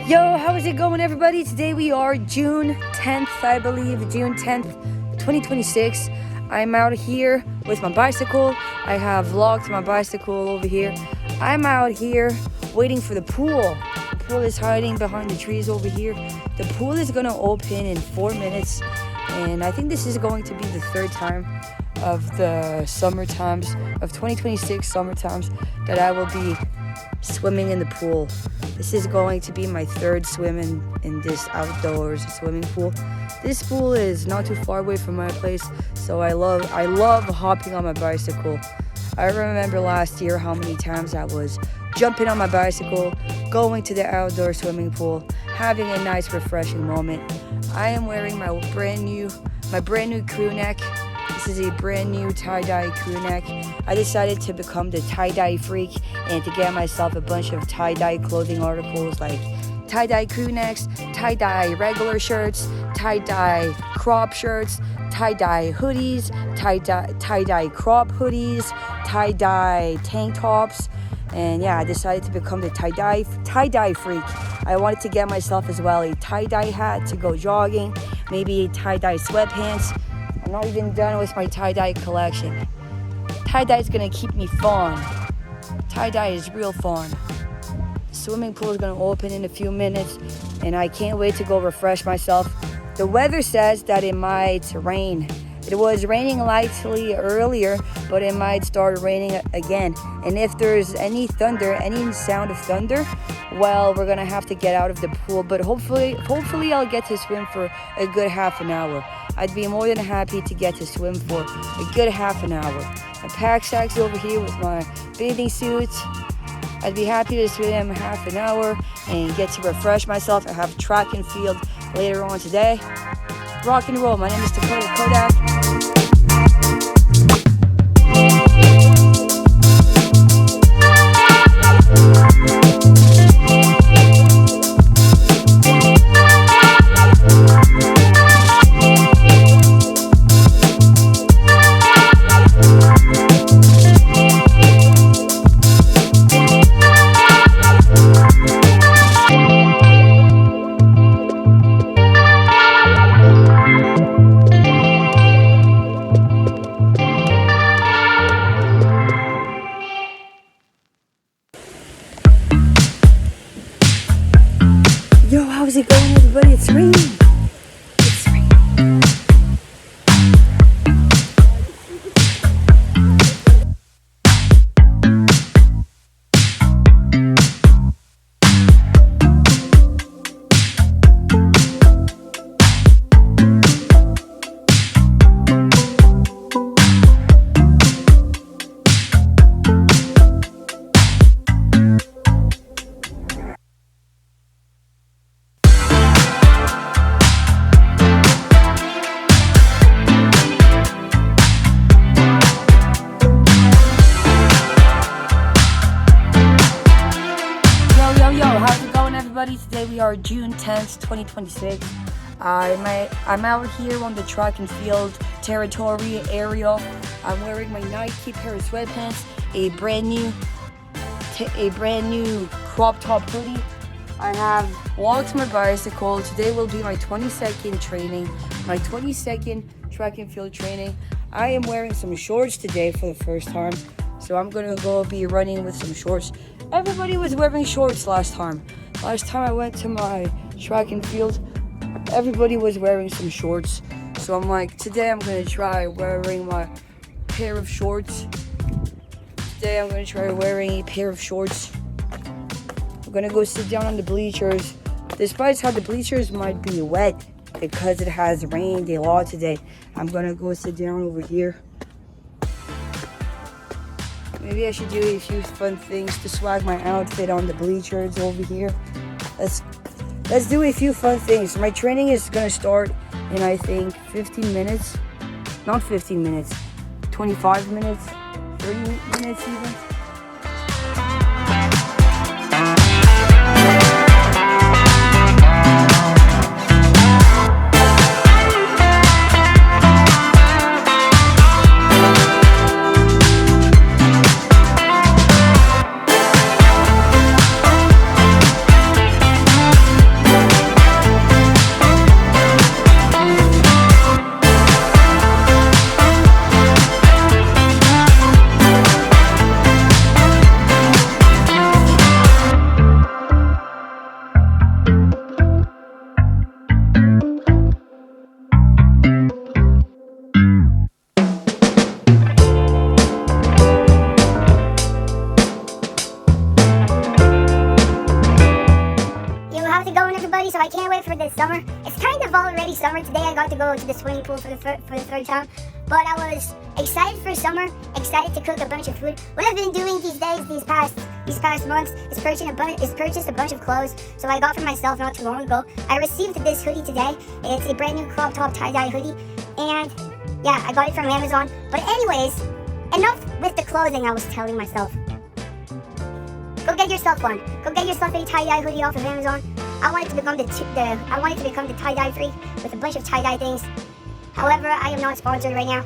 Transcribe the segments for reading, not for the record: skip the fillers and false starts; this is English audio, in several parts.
Yo, how is it going, everybody? Today we are June 10th, I believe, June 10th, 2026. I'm out here with my bicycle. I have locked my bicycle over here. I'm out here waiting for the pool. The pool is hiding behind the trees over here. The pool is gonna open in 4 minutes, and I think this is going to be the third time of the summer times, of 2026 summer times, that I will be swimming in the pool. This is going to be my third swim in this outdoors swimming pool. This pool is not too far away from my place, so I love hopping on my bicycle. I remember last year how many times I was jumping on my bicycle, going to the outdoor swimming pool, having a nice refreshing moment. I am wearing my brand new crew neck. This is a brand new tie-dye crew neck. I decided to become the tie-dye freak and to get myself a bunch of tie-dye clothing articles like tie-dye crew necks, tie-dye regular shirts, tie-dye crop shirts, tie-dye hoodies, tie-dye crop hoodies, tie-dye tank tops. And yeah, I decided to become the tie-dye freak. I wanted to get myself as well a tie-dye hat to go jogging, maybe a tie-dye sweatpants. I'm not even done with my tie-dye collection. Tie-dye is gonna keep me fun. Tie-dye is real fun. Swimming pool is gonna open in a few minutes, and I can't wait to go refresh myself. The weather says that it might rain. It was raining lightly earlier, but it might start raining again. And if there's any thunder, any sound of thunder, well, we're gonna have to get out of the pool. But hopefully I'll get to swim for a good half an hour. I'd be more than happy to get to swim for a good half an hour. My pack sack's over here with my bathing suit. I'd be happy to swim half an hour and get to refresh myself. I have track and field later on today. Rock and roll. My name is Takoda Kodak. Yo, how's it going, everybody? It's raining. It's raining. Today we are June 10th, 2026. I'm out here on the track and field territory area. I'm wearing my Nike pair of sweatpants, a brand new crop top hoodie. I have walked my bicycle. Today will be my 22nd training, my 22nd track and field training. I am wearing some shorts today for the first time, so I'm gonna go be running with some shorts. Everybody was wearing shorts last time. Last time I went to my track and field, everybody was wearing some shorts. So I'm like, today I'm gonna try wearing my pair of shorts. Today I'm gonna try wearing a pair of shorts. I'm gonna go sit down on the bleachers. Despite how the bleachers might be wet because it has rained a lot today, I'm gonna go sit down over here. Maybe I should do a few fun things to swag my outfit on the bleachers over here. Let's do a few fun things. My training is gonna start in, I think, 15 minutes. Not 15 minutes, 25 minutes, 30 minutes even. everybody, so I can't wait for this summer. It's kind of already summer. Today I got to go to the swimming pool for the third time. But I was excited for summer, excited to cook a bunch of food. What I've been doing these days, these past months, is purchase a bunch of clothes. So I got for myself not too long ago. I received this hoodie today. It's a brand new crop top tie-dye hoodie. And yeah, I got it from Amazon. But anyways, enough with the clothing, I was telling myself. Go get yourself one. Go get yourself a tie-dye hoodie off of Amazon. I want it to become the tie-dye freak with a bunch of tie-dye things. However, I am not sponsored right now.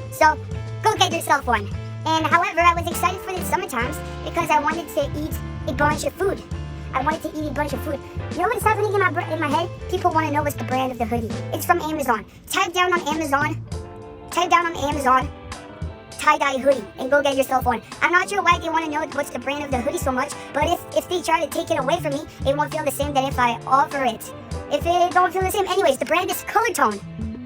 So, go get yourself one. And however, I was excited for the summer times because I wanted to eat a bunch of food. I wanted to eat a bunch of food. You know what's happening in my head? People want to know what's the brand of the hoodie. It's from Amazon. Type down on Amazon, tie-dye hoodie, and go get yourself one. I'm not sure why they want to know what's the brand of the hoodie so much, but if they try to take it away from me, it won't feel the same than if I offer it. If it don't feel the same, anyways, the brand is Color Tone.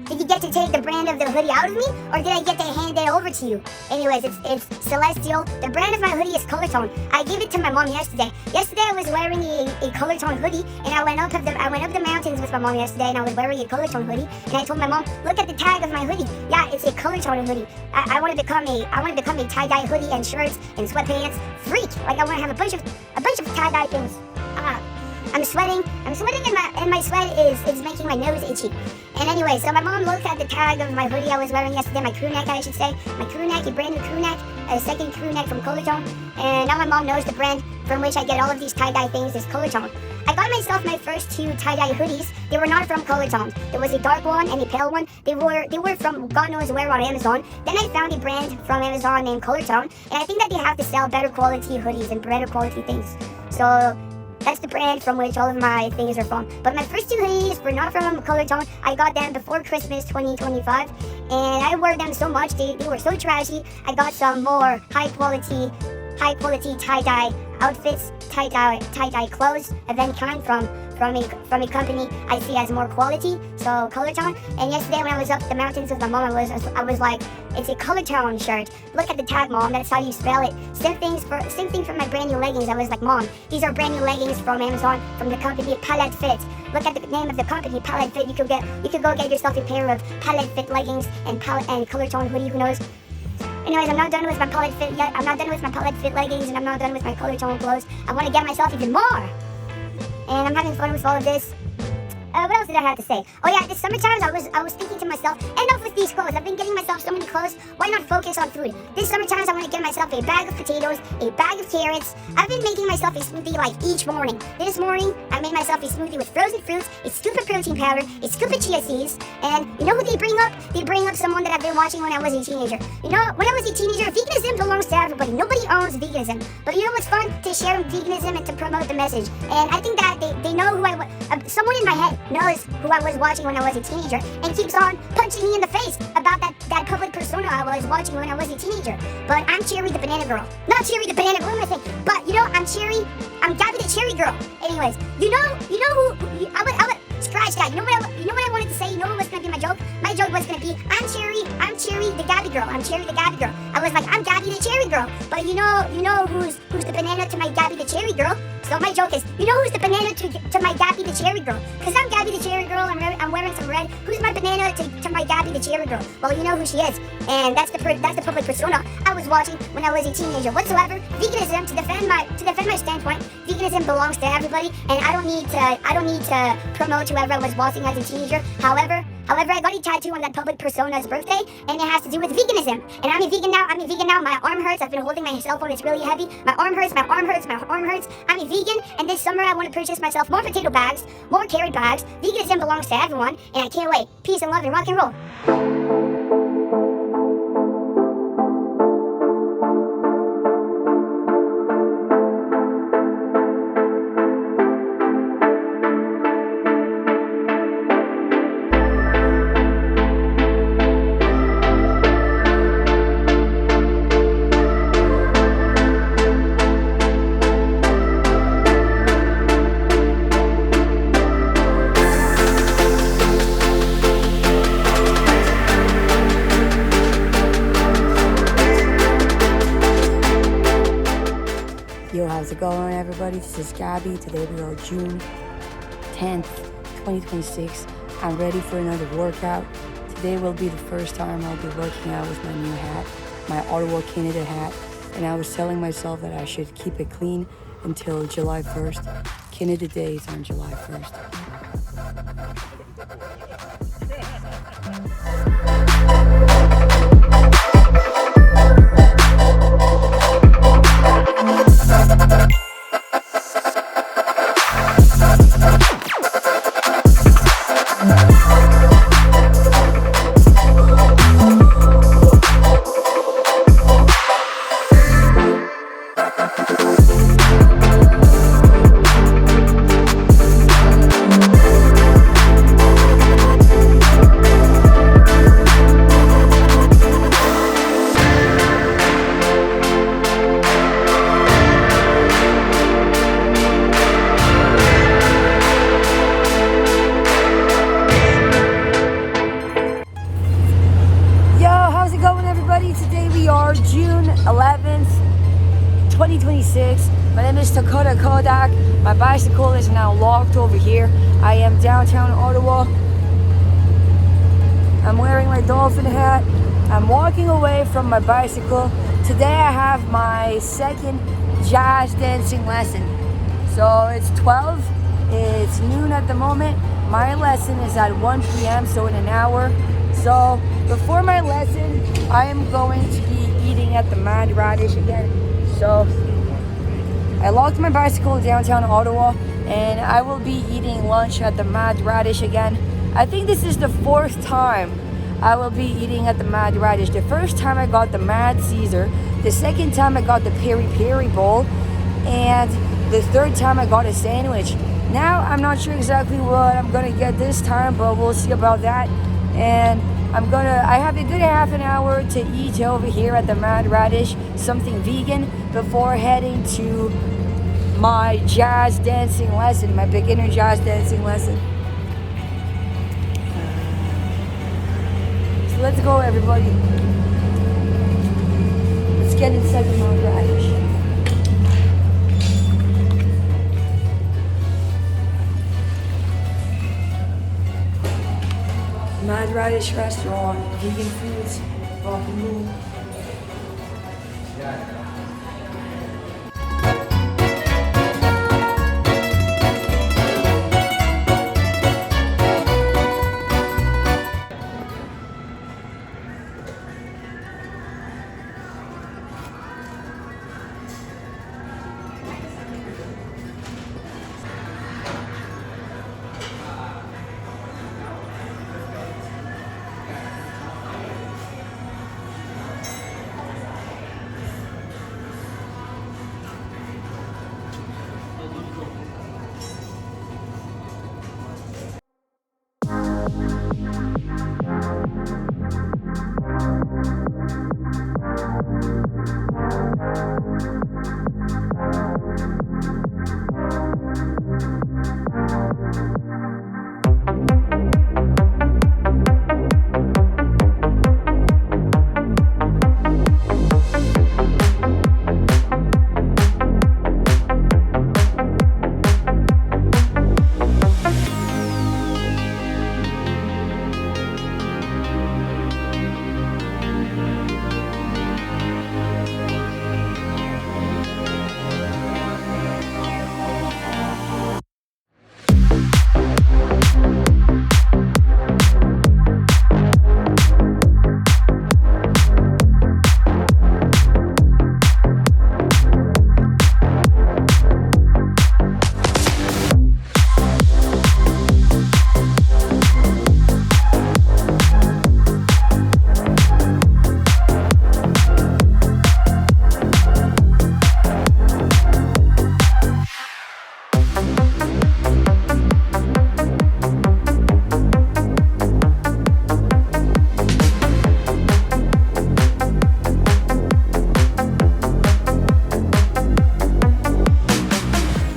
Did you get to take the brand of the hoodie out of me, or did I get to hand it over to you? Anyways, it's Celestial. The brand of my hoodie is Color Tone. I gave it to my mom yesterday. Yesterday I was wearing a Color Tone hoodie, and I went up the mountains with my mom yesterday, and I was wearing a Color Tone hoodie, and I told my mom, look at the tag of my hoodie. Yeah, it's a Color Tone hoodie. I want to become a tie-dye hoodie and shirts and sweatpants freak. Like I want to have a bunch of tie-dye things. I'm sweating, and my sweat is making my nose itchy. And anyway, so my mom looked at the tag of my hoodie I was wearing yesterday, my crew neck I should say, my crew neck, a brand new crew neck, a second crew neck from Color Tone, and now my mom knows the brand from which I get all of these tie-dye things is Color Tone. I got myself my first two tie-dye hoodies. They were not from Color Tone. There was a dark one and a pale one. They were from God knows where on Amazon. Then I found a brand from Amazon named Color Tone, and I think that they have to sell better quality hoodies and better quality things. So that's the brand from which all of my things are from. But my first two hoodies were not from Color Tone. I got them before Christmas 2025, and I wore them so much. They were so trashy. I got some more high quality tie-dye outfits, tie-dye clothes of any kind from a company I see as more quality, so Color Tone. And yesterday when I was up the mountains with my mom, I was like, it's a Color Tone shirt. Look at the tag, Mom. That's how you spell it. Same thing for my brand new leggings. I was like, Mom, these are brand new leggings from Amazon from the company Palette Fit. Look at the name of the company, Palette Fit. You could go get yourself a pair of Palette Fit leggings and Color Tone hoodie. Who knows? Anyways, I'm not done with my Palette Fit yet. I'm not done with my Palette Fit leggings, and I'm not done with my Color Tone clothes. I want to get myself even more. And I'm having fun with all of this. What else did I have to say? Oh yeah, this summertime I was thinking to myself, enough with these clothes. I've been getting myself so many clothes. Why not focus on food? This summertime I want to get myself a bag of potatoes, a bag of carrots. I've been making myself a smoothie like each morning. This morning I made myself a smoothie with frozen fruits, a scoop of protein powder, a scoop of chia seeds, and you know who they bring up? They bring up someone that I've been watching when I was a teenager. You know, when I was a teenager, veganism belongs to everybody. Nobody owns veganism. But you know what's fun? To share veganism and to promote the message. And I think that they know who I was. Someone in my head knows who I was watching when I was a teenager and keeps on punching me in the face about that public persona I was watching when I was a teenager. But I'm Cherry the Banana Girl. Not Cherry the Banana Girl, what am I saying? But you know, I'm Gabby the Cherry Girl. Anyways, you know who I would scratch that. You know what I wanted to say? You know what was gonna be my joke? My joke was gonna be, I'm Cherry the Gabby Girl. I'm Cherry the Gabby Girl. I was like, I'm Gabby the Cherry Girl. But you know who's the banana to my Gabby the Cherry Girl? So my joke is, you know who's the banana to my Gabby the Cherry Girl? Because I'm Gabby the Cherry Girl, I'm wearing some red. Who's my banana to my Gabby the Cherry Girl? Well, you know who she is. And that's the public persona I was watching when I was a teenager. Whatsoever, veganism, to defend my standpoint, veganism belongs to everybody, and I don't need to promote whoever I was watching as a teenager. However, I got a tattoo on that public persona's birthday, and it has to do with veganism. And I'm a vegan now. My arm hurts. I've been holding my cell phone. It's really heavy. My arm hurts. I'm a vegan, and this summer I want to purchase myself more potato bags, more carrot bags. Veganism belongs to everyone, and I can't wait. Peace and love and rock and roll. Yo, how's it going, everybody? This is Gabby. Today we are June 10th, 2026. I'm ready for another workout. Today will be the first time I'll be working out with my new hat, my Ottawa, Canada hat. And I was telling myself that I should keep it clean until July 1st. Canada Day is on July 1st. Today we are June 11th, 2026. My name is Takoda Kodak. My bicycle is now locked over here. I am downtown Ottawa. I'm wearing my dolphin hat. I'm walking away from my bicycle. Today I have my second jazz dancing lesson. So it's 12. It's noon at the moment. My lesson is at 1 p.m. so in an hour. So before my lesson, I am going to be eating at the Mad Radish again. So I locked my bicycle downtown Ottawa and I will be eating lunch at the Mad Radish again. I think this is the 4th time I will be eating at the Mad Radish. The first time I got the Mad Caesar, the second time I got the Peri Peri bowl, and the 3rd time I got a sandwich. Now I'm not sure exactly what I'm gonna get this time, but we'll see about that. And I have a good half an hour to eat over here at the Mad Radish, something vegan, before heading to my jazz dancing lesson, my beginner jazz dancing lesson. So let's go, everybody. Let's get inside the Mad Radish. Mad Radish restaurant, vegan foods, rock and roll.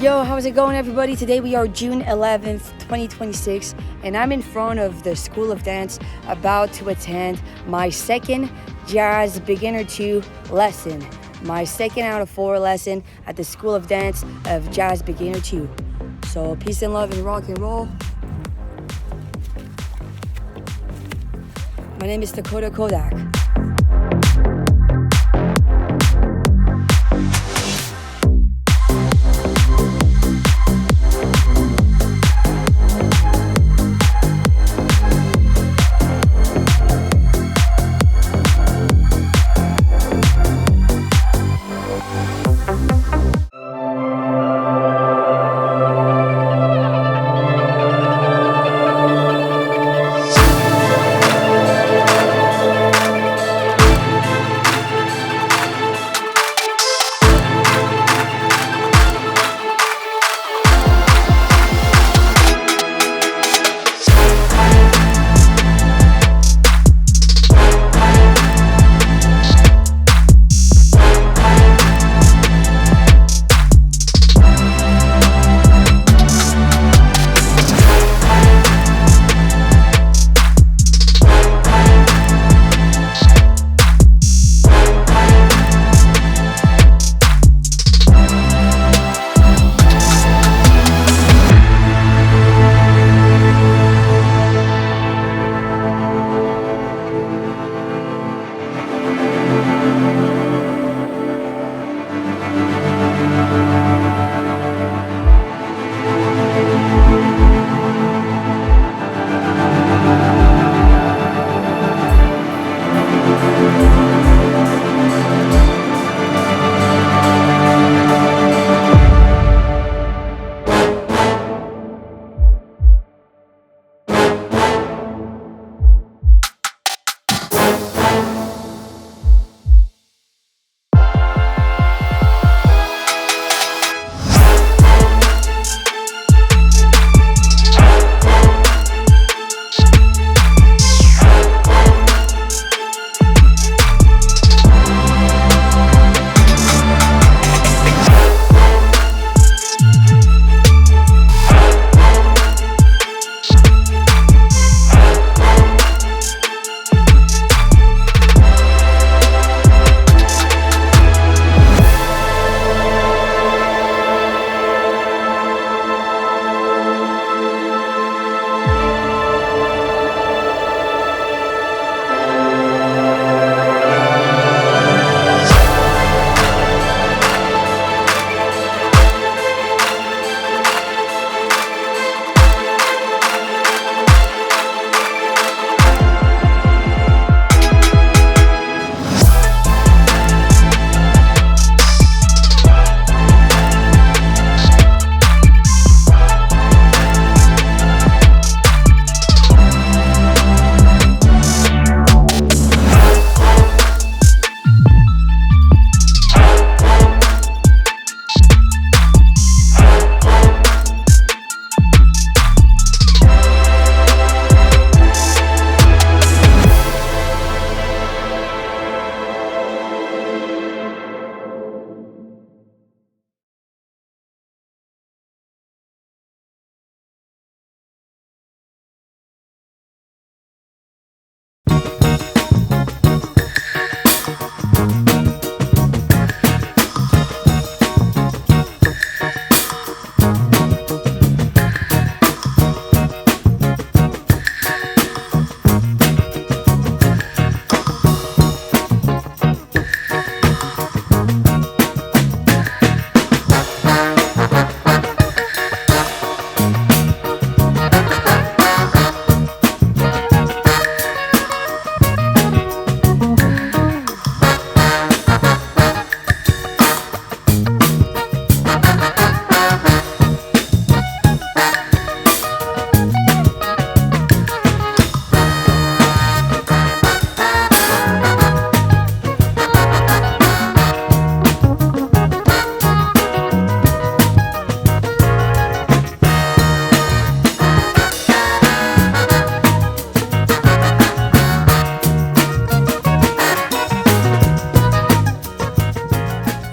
Yo, how's it going, everybody? Today we are June 11th, 2026, and I'm in front of the School of Dance about to attend my second Jazz Beginner 2 lesson. My second out of 4 lesson at the School of Dance of Jazz Beginner 2. So So peace and love and rock and roll. My name is Takoda Kodak.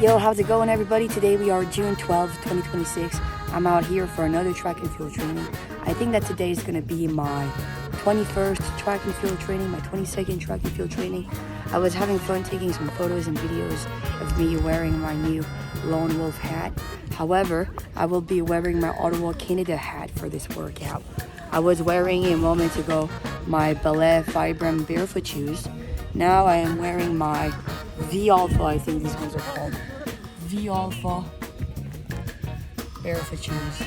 Yo, how's it going, everybody? Today we are June 12th, 2026. I'm out here for another track and field training. I think that today is going to be my 21st track and field training, my 22nd track and field training. I was having fun taking some photos and videos of me wearing my new Lone Wolf hat. However, I will be wearing my Ottawa, Canada hat for this workout. I was wearing a moment ago my Ballet Vibram barefoot shoes. Now I am wearing my V Alpha, I think these ones are called. V Alpha barefoot shoes.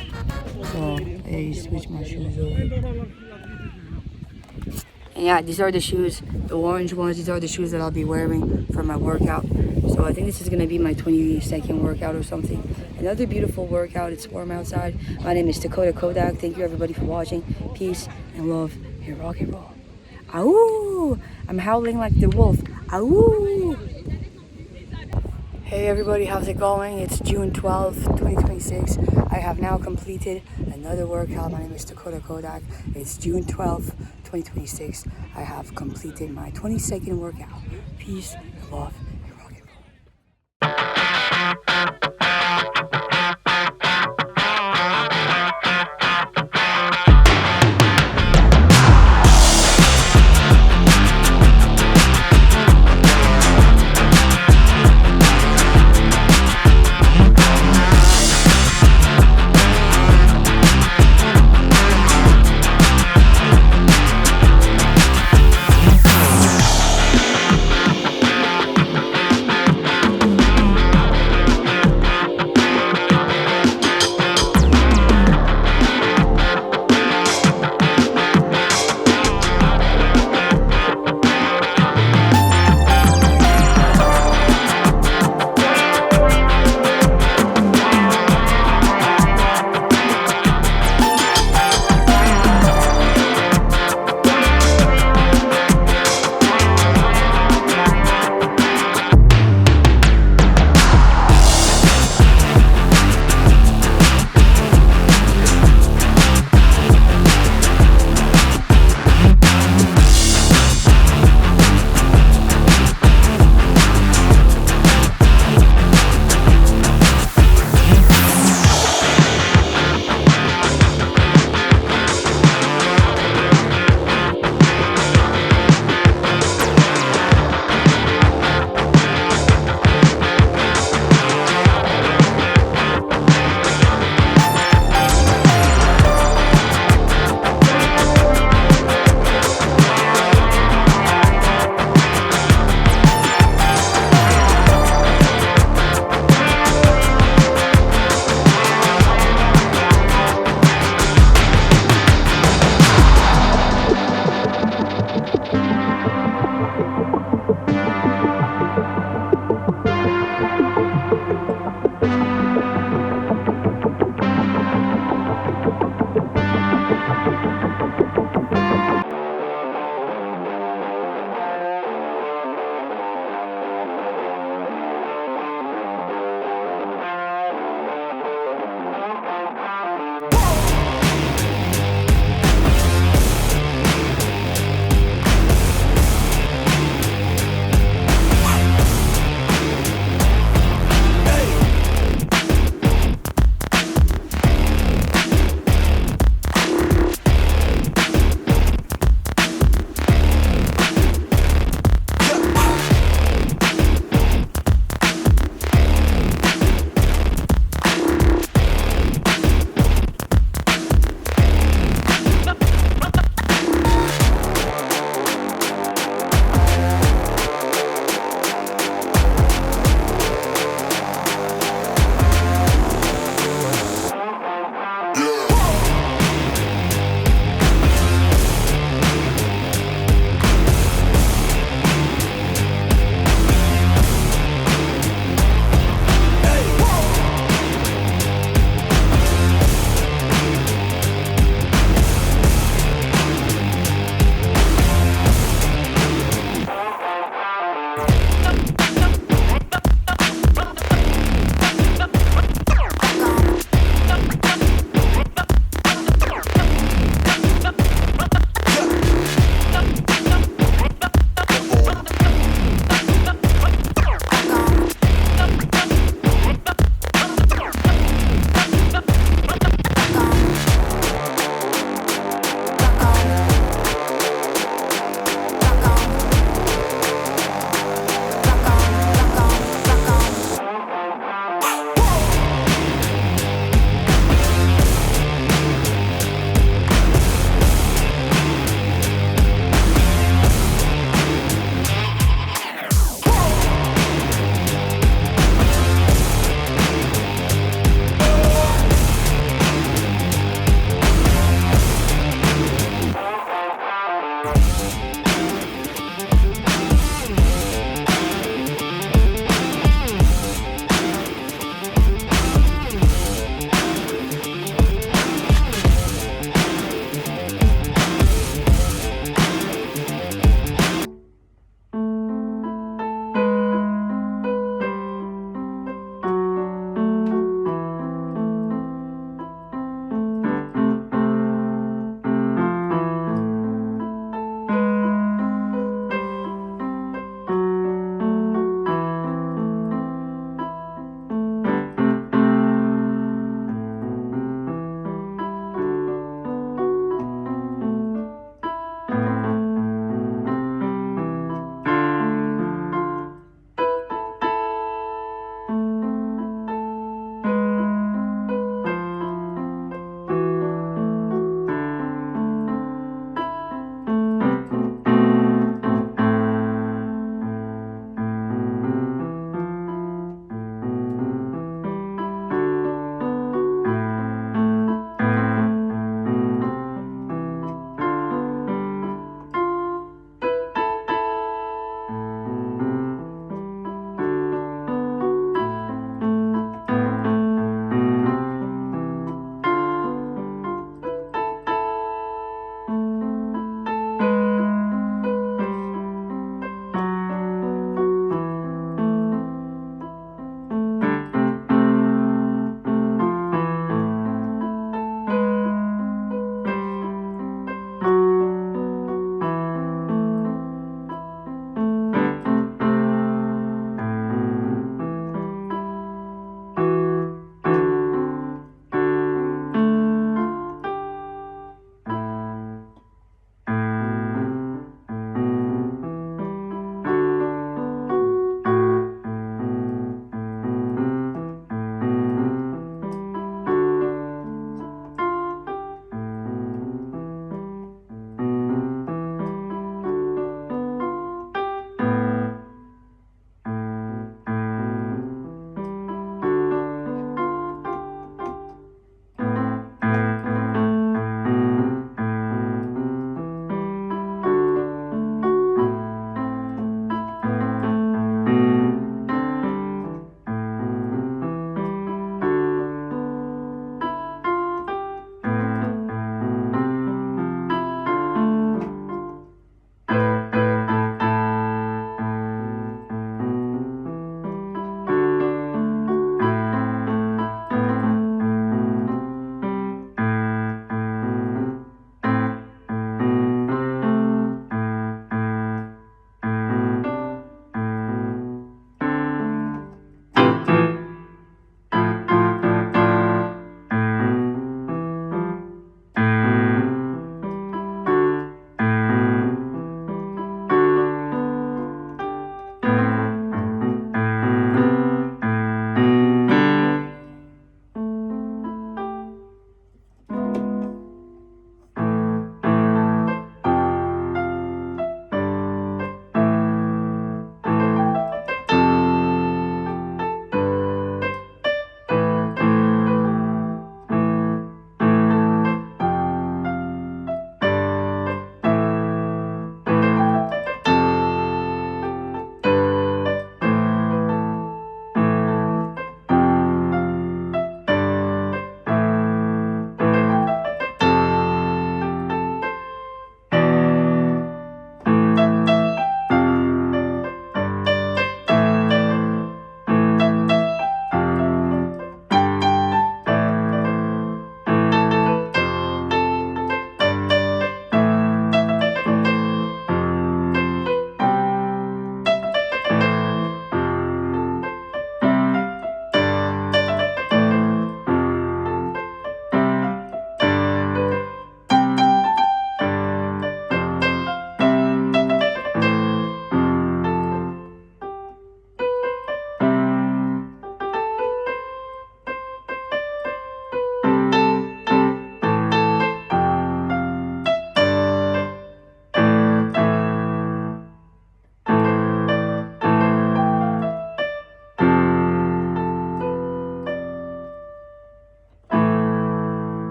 So I switch my shoes over. And yeah, these are the shoes, the orange ones. These are the shoes that I'll be wearing for my workout. So I think this is gonna be my 22nd workout or something. Another beautiful workout. It's warm outside. My name is Takoda Kodak. Thank you everybody for watching. Peace and love and rock and roll. Ow! I'm howling like the wolf. Ow! Hey everybody, how's it going? It's June 12th, 2026. I have now completed another workout. My name is Takoda Kodak. It's June 12th, 2026. I have completed my 22nd workout. Peace, love, and rock and roll.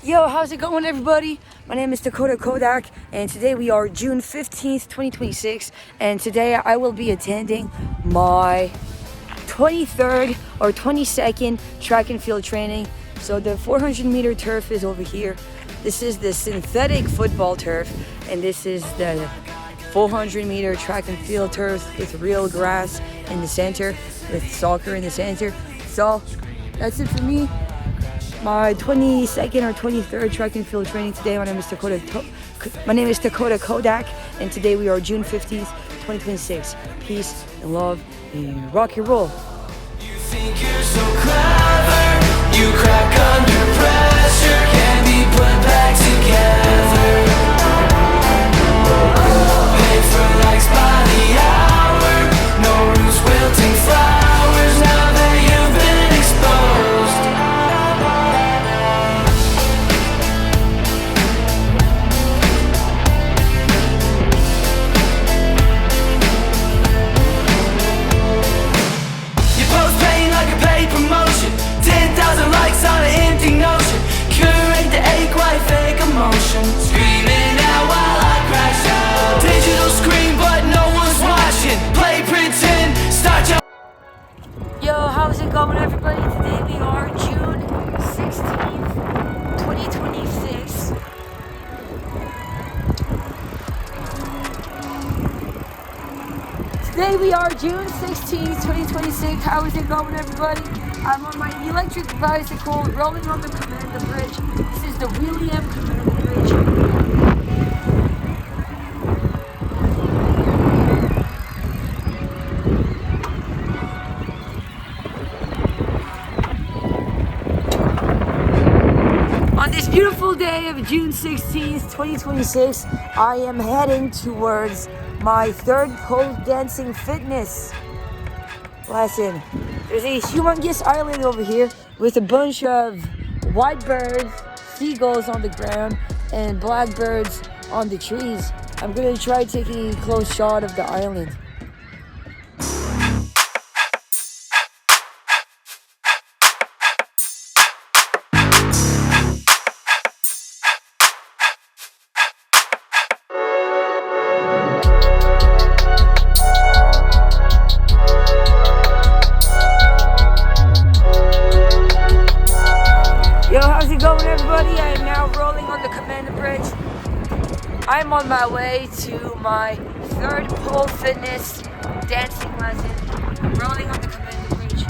Yo, how's it going, everybody? My name is Takoda Kodak, and today we are June 15th, 2026, and today I will be attending my 23rd or 22nd track and field training. So the 400-meter turf is over here. This is the synthetic football turf, and this is the 400-meter track and field turf with real grass in the center, with soccer in the center. So that's it for me. My 22nd or 23rd track and field training today. My name is Takoda Kodak, and today we are June 15th, 2026. Peace and love and rock and roll. You think you're so clever, you crack under pressure, can't be put back together. Pay for likes by the hour, no roots, wilting flowers, now that you've been exposed. You post pain like a paid promotion, 10,000 likes on an empty notion, curate the ache white fake emotion, screaming out while I crash out. Digital screen but no one's watching, play pretend, start your Yo, how's it going, everybody? Today we are June 16th, 2026. Today we are June 16th, 2026. How is it going, everybody? I'm on my electric bicycle rolling on the Commander Bridge. This is the William Commander Bridge. On this beautiful day of June 16th, 2026, I am heading towards my third pole dancing fitness lesson. There's a humongous island over here with a bunch of white birds, seagulls on the ground, and blackbirds on the trees. I'm gonna try taking a close shot of the island. Yo, how's it going, everybody? I am now rolling on the Commander Bridge. I'm on my way to my third pole fitness dancing lesson. I'm rolling on the Commander Bridge.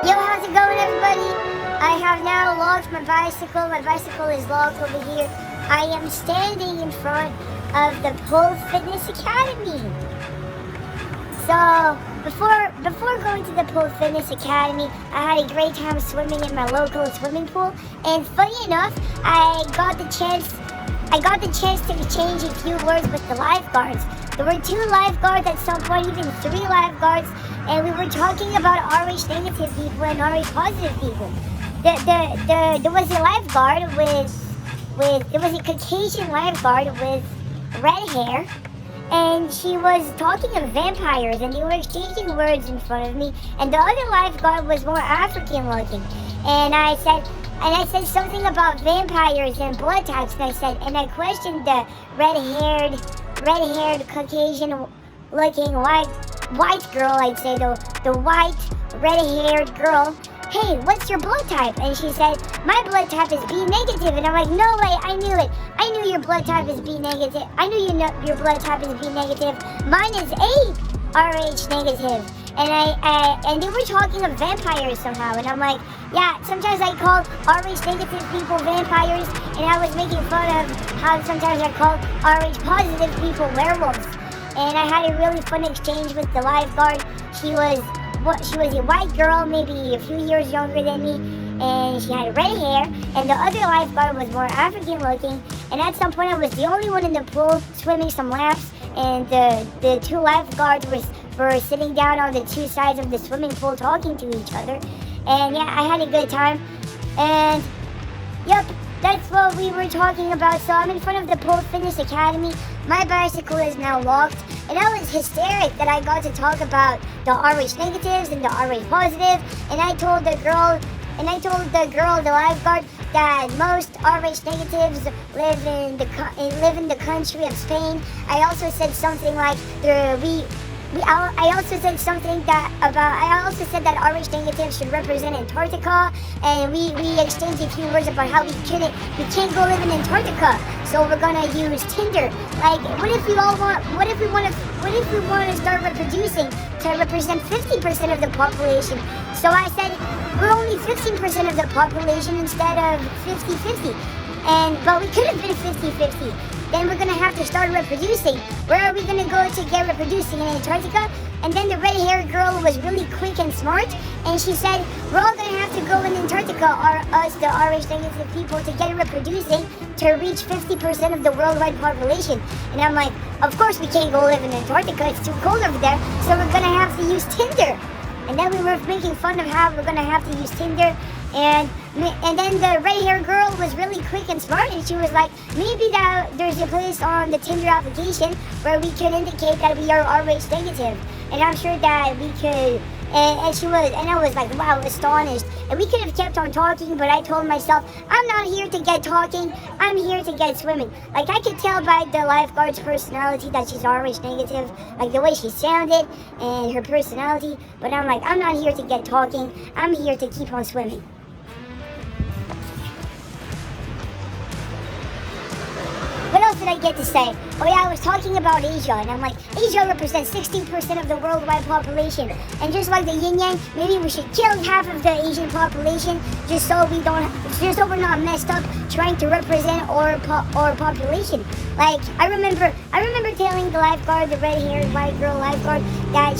Yo, how's it going, everybody? I have now locked my bicycle. My bicycle is locked over here. I am standing in front of the Pole Fitness Academy. So, before going to the Pole Fitness Academy, I had a great time swimming in my local swimming pool. And funny enough, I got the chance to exchange a few words with the lifeguards. There were 2 lifeguards at some point, even 3 lifeguards, and we were talking about RH negative people and RH positive people. There was a lifeguard there was a Caucasian lifeguard with red hair, and she was talking of vampires, and they were exchanging words in front of me, and the other lifeguard was more African looking, and I said something about vampires and blood types, and I questioned the red-haired Caucasian-looking white girl. I'd say the white red-haired girl hey, what's your blood type? And she said, my blood type is B negative. And I'm like, no way, I knew it. I knew your blood type is B negative. I knew your blood type is B negative. Mine is RH negative. And they were talking of vampires somehow. And I'm like, yeah, sometimes I call RH negative people vampires. And I was making fun of how sometimes I call RH positive people werewolves. And I had a really fun exchange with the lifeguard. She was a white girl, maybe a few years younger than me, and she had red hair, and the other lifeguard was more African looking. And at some point I was the only one in the pool swimming some laps, and the two lifeguards were sitting down on the two sides of the swimming pool talking to each other. And yeah, I had a good time. And yep, that's what we were talking about. So I'm in front of the Pole Fitness Academy. My bicycle is now locked, and I was hysteric that I got to talk about the RH negatives and the RH positive. And I told the girl, the lifeguard, that most RH negatives live in the country of Spain. I also said something like I also said that RH negatives should represent Antarctica, and we exchanged a few words about how we can't go live in Antarctica, so we're gonna use Tinder. Like, what if we want to start reproducing to represent 50% of the population? So I said we're only 15% of the population instead of 50-50, but we could have been 50-50. Then we're gonna have to start reproducing. Where are we gonna go to get reproducing? In Antarctica? And then the red-haired girl was really quick and smart, and she said, we're all gonna have to go in Antarctica, us, the RH negative people, to get reproducing to reach 50% of the worldwide population. And I'm like, of course we can't go live in Antarctica, it's too cold over there, so we're gonna have to use Tinder. And then we were making fun of how we're gonna have to use Tinder. And then the red-haired girl was really quick and smart, and she was like, maybe that there's a place on the Tinder application where we can indicate that we are RH negative. And I'm sure that we could, and I was like, wow, astonished. And we could have kept on talking, but I told myself, I'm not here to get talking, I'm here to get swimming. Like, I could tell by the lifeguard's personality that she's RH negative, like the way she sounded and her personality, but I'm like, I'm not here to get talking, I'm here to keep on swimming. What else did I get to say? Oh yeah, I was talking about Asia, and I'm like, Asia represents 16% of the worldwide population. And just like the yin yang, maybe we should kill half of the Asian population just so we're not messed up trying to represent our population. Like, I remember telling the lifeguard, the red-haired white girl lifeguard, that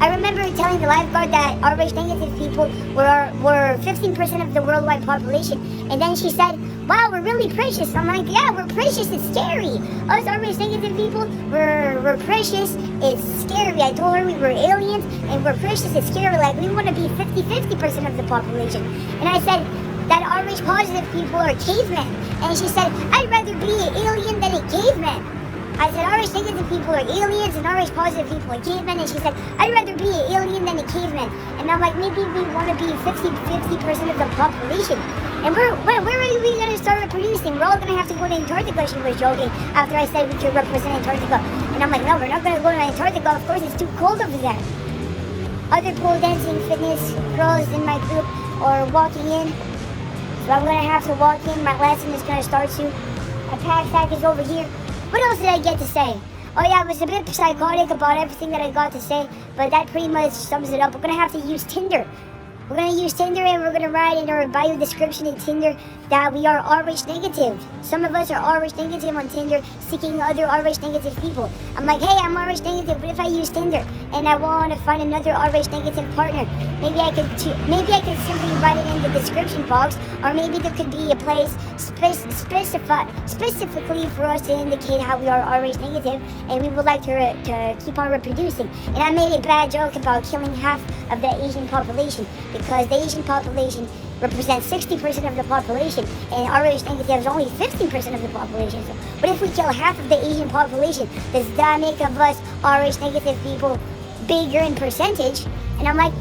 I remember telling the lifeguard that RH negative people were 15% of the worldwide population, and then she said, wow, we're really precious. I'm like, yeah, we're precious, it's scary. Us RH negative people, we're precious, it's scary. I told her we were aliens, and we're precious, it's scary. Like, we want to be 50% of the population. And I said that RH positive people are cavemen, and she said, I'd rather be an alien than a caveman. I said, RH negative people are aliens and RH positive people are cavemen. And she said, I'd rather be an alien than a caveman. And I'm like, maybe we want to be 50% of the population. And where are we going to start reproducing? We're all going to have to go to Antarctica, she was joking, after I said we could represent Antarctica. And I'm like, no, we're not going to go to Antarctica. Of course, it's too cold over there. Other pole dancing fitness girls in my group are walking in. So I'm going to have to walk in. My lesson is going to start soon. My pack is over here. What else did I get to say? Oh yeah, I was a bit psychotic about everything that I got to say, but that pretty much sums it up. We're gonna have to use Tinder. We're gonna use Tinder, and we're gonna write in our bio description in Tinder that we are RH negative. Some of us are RH negative on Tinder, seeking other RH negative people. I'm like, hey, I'm RH negative, but if I use Tinder and I want to find another RH negative partner, maybe I could simply write it in the description box, or maybe there could be a place specifically for us to indicate how we are RH negative, and we would like to keep on reproducing. And I made a bad joke about killing half of the Asian population, because the Asian population represents 60% of the population, and RH negative is only 15% of the population. So, but if we kill half of the Asian population, does that make of us RH negative people bigger in percentage? And I'm like,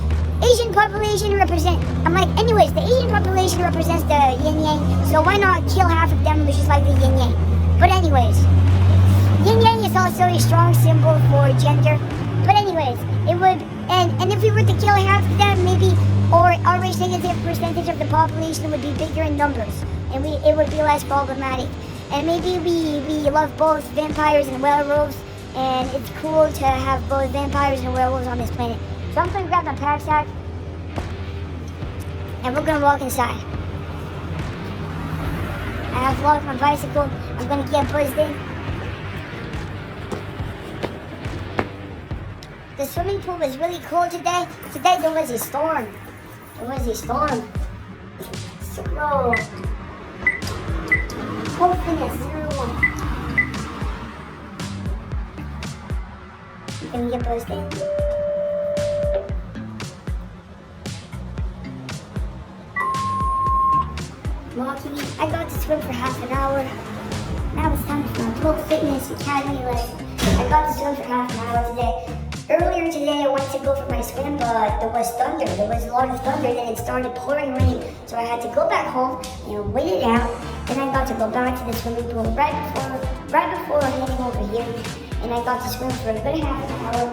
Asian population anyways, the Asian population represents the yin yang, so why not kill half of them, which is like the yin yang? But anyways, yin yang is also a strong symbol for gender. But anyways, it would And if we were to kill half of them, maybe, or our negative percentage of the population would be bigger in numbers, and it would be less problematic. And maybe we love both vampires and werewolves, and it's cool to have both vampires and werewolves on this planet. So I'm gonna grab my pack sack, and we're gonna walk inside. I have locked my bicycle. I'm gonna get buzzed in. The swimming pool was really cold today. Today there was a storm. So hopefulness 01. Can we get buzzed in? Walking. I got to swim for half an hour. Now it's time for my Pro Fitness Academy lesson. I got to swim for half an hour today. Earlier today I went to go for my swim, but there was thunder. There was a lot of thunder, then it started pouring rain. So I had to go back home and wait it out. Then I got to go back to the swimming pool right before heading over here. And I got to swim for a good half an hour.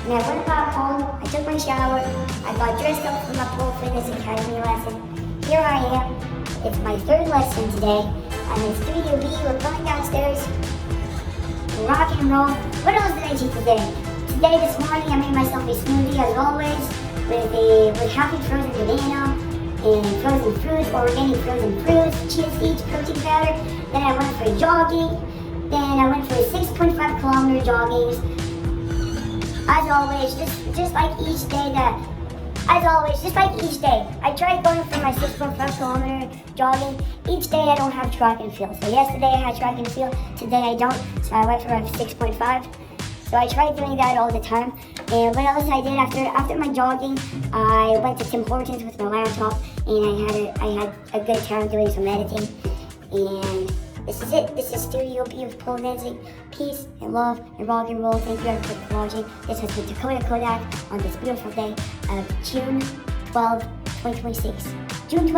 And I went back home, I took my shower, I got dressed up for my Pro Fitness Academy lesson. Here I am. It's my third lesson today. I'm in Studio B, we're going downstairs. Rock and roll. What else did I do today? Today, this morning, I made myself a smoothie as always with half a frozen banana and frozen fruits, organic frozen fruits, chia seeds, protein powder. Then I went for jogging. Then I went for 6.5 kilometer jogging. As always, just like each day I tried going for my 6.5 kilometer jogging. Each day I don't have track and field. So yesterday I had track and field, today I don't. So I went for my 6.5. So I tried doing that all the time. And what else I did after my jogging, I went to Tim Hortons with my laptop, and I had a good time doing some editing. And this is it. This is Studio B with pole dancing. Peace and love and rock and roll. Thank you everybody for watching. This has been Takoda Kodak on this beautiful day of June 12, 2026. June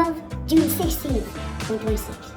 16, 2026.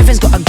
Everyone's got a